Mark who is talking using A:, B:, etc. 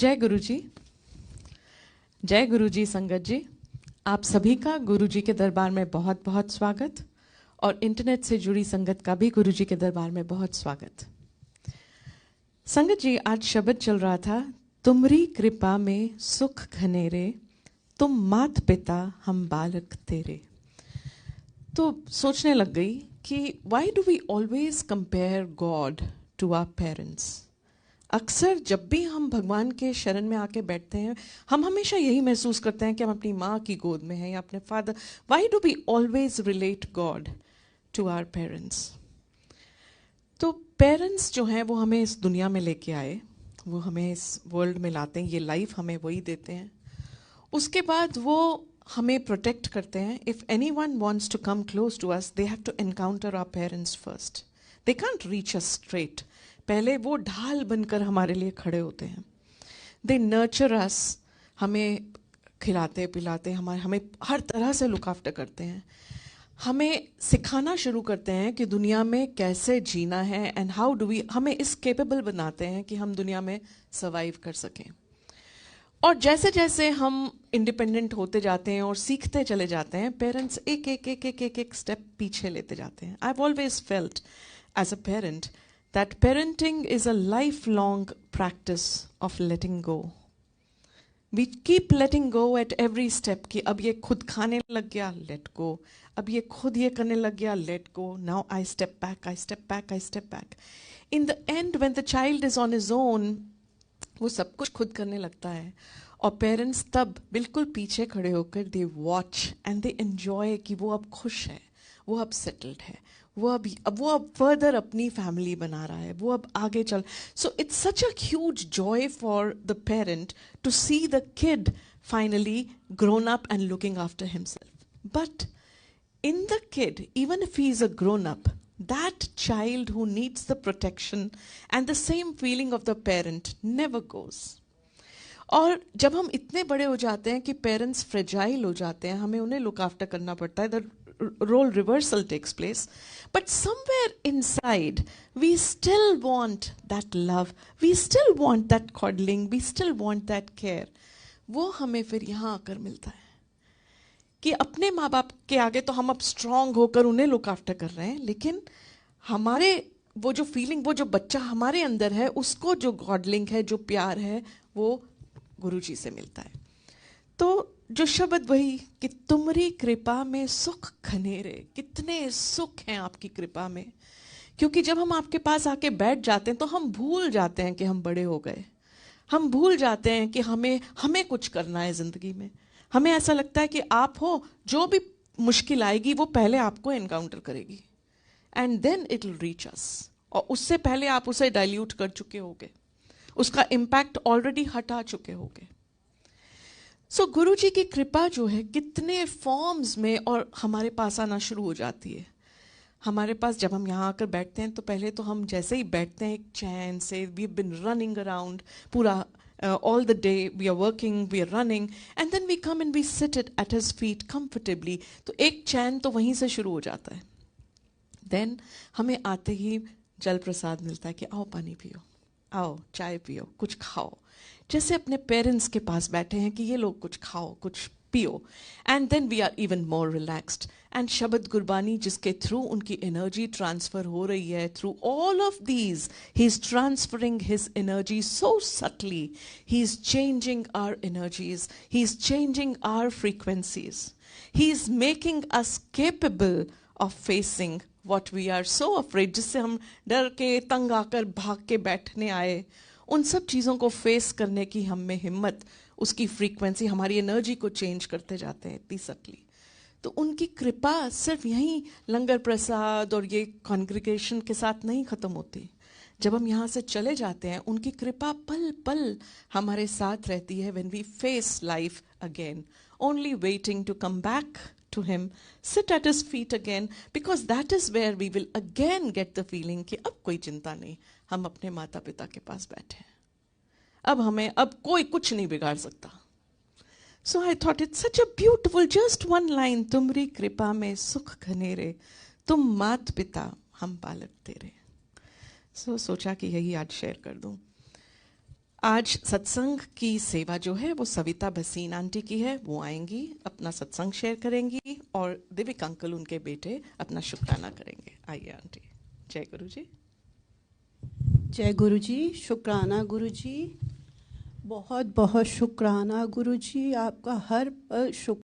A: जय गुरुजी। जय गुरुजी संगत जी। आप सभी का गुरुजी के दरबार में बहुत बहुत स्वागत और इंटरनेट से जुड़ी संगत का भी गुरुजी के दरबार में बहुत स्वागत। संगत जी, आज शब्द चल रहा था, तुम्हारी कृपा में सुख घनेरे, तुम मात पिता हम बालक तेरे। तो सोचने लग गई कि why do we always compare God to our parents. अक्सर जब भी हम भगवान के शरण में आके बैठते हैं, हम हमेशा यही महसूस करते हैं कि हम अपनी माँ की गोद में हैं या अपने father. Why do we always relate God to our parents. तो पेरेंट्स जो हैं वो हमें इस दुनिया में लेके आए, वो हमें इस वर्ल्ड में लाते हैं, ये लाइफ हमें वही देते हैं। उसके बाद वो हमें प्रोटेक्ट करते हैं। If any one wants to come close to us, they have to encounter our parents first. They can't reach us straight. पहले वो ढाल बनकर हमारे लिए खड़े होते हैं। दे नर्चर अस, हमें खिलाते पिलाते, हमें हर तरह से लुक आफ्टर करते हैं। हमें सिखाना शुरू करते हैं कि दुनिया में कैसे जीना है एंड हाउ डू वी, हमें इस केपेबल बनाते हैं कि हम दुनिया में सर्वाइव कर सकें। और जैसे जैसे हम इंडिपेंडेंट होते जाते हैं और सीखते चले जाते हैं, पेरेंट्स एक एक एक एक एक एक स्टेप पीछे लेते जाते हैं। I have always felt as a parent that parenting is a lifelong practice of letting go. We keep letting go at every step कि अब ये खुद खाने लग गया, let go. अब ये खुद ये करने लग गया, let go. Now I step back, I step back, I step back. In the end, when the child is on his own, वो सब कुछ खुद करने लगता है और पेरेंट्स तब बिल्कुल पीछे खड़े होकर they watch and they enjoy कि वो अब खुश है, वो अब सेटल्ड है, वो अब फर्दर अपनी फैमिली बना रहा है, वो अब आगे चल। So it's such a huge joy for the parent to see the kid finally grown up and looking after himself. But in the kid, even if he is a grown up, that child who needs the protection and the same feeling of the parent never goes. और जब हम इतने बड़े हो जाते हैं कि parents fragile हो जाते हैं, हमें उन्हें लुक आफ्टर करना पड़ता है, the role reversal takes place. But somewhere inside, we still want that love, we still want that coddling, we still want that care. वो हमें फिर यहाँ आकर मिलता है कि अपने माँ बाप के आगे तो हम अब स्ट्रांग होकर उन्हें लुक आफ्टर कर रहे हैं, लेकिन हमारे वो जो फीलिंग, वो जो बच्चा हमारे अंदर है, उसको जो गॉडलिंग है, जो प्यार है, वो गुरुजी से मिलता है। तो जो शब्द वही कि तुम्हारी कृपा में सुख घनेरे, कितने सुख हैं आपकी कृपा में। क्योंकि जब हम आपके पास आके बैठ जाते हैं तो हम भूल जाते हैं कि हम बड़े हो गए, हम भूल जाते हैं कि हमें कुछ करना है ज़िंदगी में। हमें ऐसा लगता है कि आप हो, जो भी मुश्किल आएगी वो पहले आपको एनकाउंटर करेगी and then it will reach us, और उससे पहले आप उसे डाइल्यूट कर चुके होगे, उसका इम्पैक्ट ऑलरेडी हटा चुके होगे। सो गुरुजी की कृपा जो है कितने फॉर्म्स में और हमारे पास आना शुरू हो जाती है। हमारे पास जब हम यहाँ आकर बैठते हैं तो पहले तो हम जैसे ही बैठते हैं एक चैन से, we have been running around पूरा all the day, we are working, we are running, and then we come and we sit at his feet comfortably. तो एक चैन तो वहीं से शुरू हो जाता है। देन हमें आते ही जल प्रसाद मिलता है कि आओ पानी पियो, आओ चाय पियो, कुछ खाओ, जैसे अपने पेरेंट्स के पास बैठे हैं कि ये लोग कुछ खाओ, कुछ पियो। And then we are even more relaxed. And शब्द गुरबानी जिसके थ्रू उनकी एनर्जी ट्रांसफर हो रही है, through all of these he is transferring his energy so subtly, he is changing our energies, he is changing our frequencies, he is making us capable of facing what we are so afraid, जिससे हम डर के तंग आकर भाग के बैठने आए, उन सब चीज़ों को फेस करने की हम में हिम्मत, उसकी फ्रीक्वेंसी, हमारी एनर्जी को चेंज करते जाते हैं इतनी सटली। तो उनकी कृपा सिर्फ यहीं लंगर प्रसाद और ये कॉन्ग्रीगेशन के साथ नहीं ख़त्म होती। जब हम यहाँ से चले जाते हैं, उनकी कृपा पल पल हमारे साथ रहती है। when we face life again, only waiting to come back to him, sit at his feet again, because that is where we will again get the feeling कि अब कोई चिंता नहीं, हम अपने माता पिता के पास बैठे हैं, अब कोई कुछ नहीं बिगाड़ सकता। So I thought it's such a beautiful, just one line, तुम्हारी कृपा में सुख घनेरे, तुम मात पिता हम बालक तेरे। So सोचा कि यही आज शेयर कर दूं। आज सत्संग की सेवा जो है वो सविता भसीन आंटी की है। वो आएंगी, अपना सत्संग शेयर करेंगी और दिव्यक अंकल उनके बेटे अपना शुक्राना करेंगे। आइए आंटी। जय गुरु जी।
B: जय गुरु जी। शुक्राना गुरु जी, बहुत बहुत शुक्राना गुरु जी, आपका हर पल शुक्र।